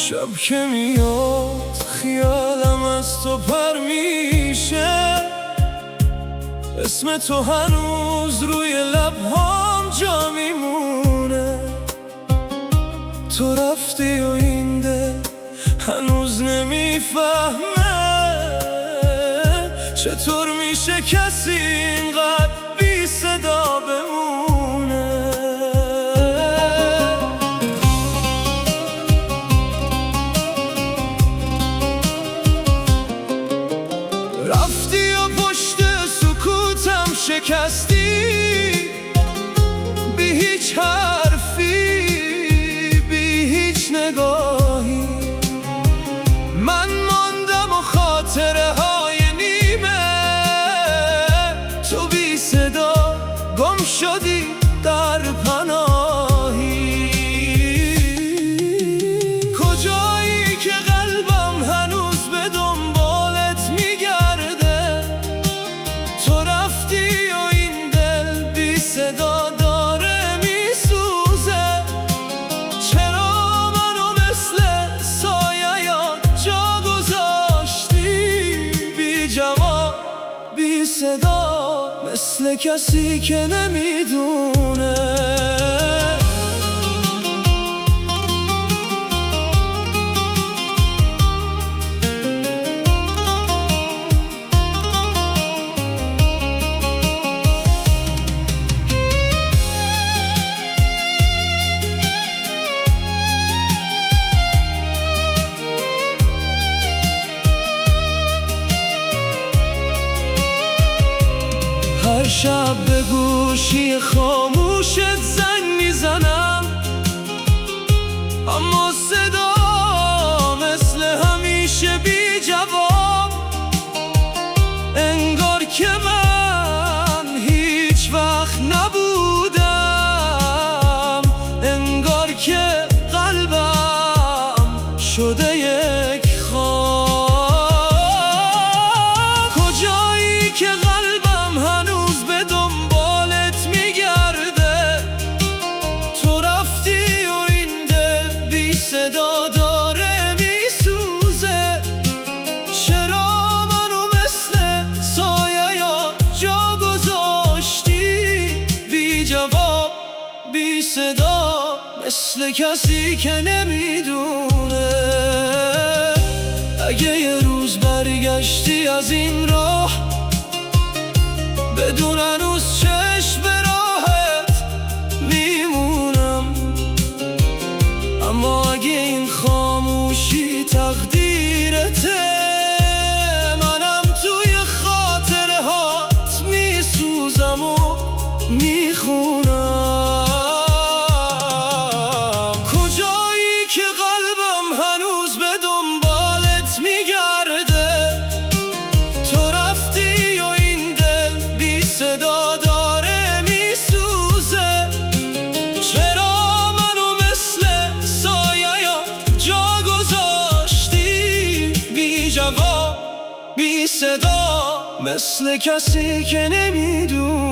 شب که میاد خیالم از تو پر میشه، اسم تو هنوز روی لبهام جا میمونه. تو رفتی و این دل هنوز نمیفهمه چطور میشه کسی اینقدر بی صدا بمونه. رفتی و پشت سکوتم شکستی، بی هیچ حرفی، بی هیچ نگاهی. من ماندم و خاطره های نیمه، تو بی صدا گم شدی در پناهی. کجایی که قلبم هنوز به دنبالت میگرده، تو رفتی و این دل بی صدا داره میسوزه. چرا منو مثل سایه یا جا گذاشتی، بی جواب بی صدا، مثل کسی که نمیدونه. هر شب به گوشی خاموشت زنگ میزنم، اما صدا مثل همیشه بی جواب. انگار که من هیچ وقت نبودم، انگار که قلبم شده یک خواب. کجایی که قلبم هنوز به دنبالت میگرده، تو رفتی و این دل بی صدا داره میسوزه. چرا منو مثل سایه یا جا گذاشتی، بی جواب بی صدا، مثل کسی که نمیدونه. اگه یه روز برگشتی از این راه، بدون هنوز چشم به راهت میمونم. اما اگه این خاموشی تقدیرته، منم توی خاطره هات میسوزم و میخونم. کجایی که قلبم هنوز به دنبالت میگرده، تو رفتی و این دل بی صدا داره میسوزه. چرا منو مثل سایه یا جا گذاشتی، بی جواب بی صدا، مثل کسی که نمیدونه.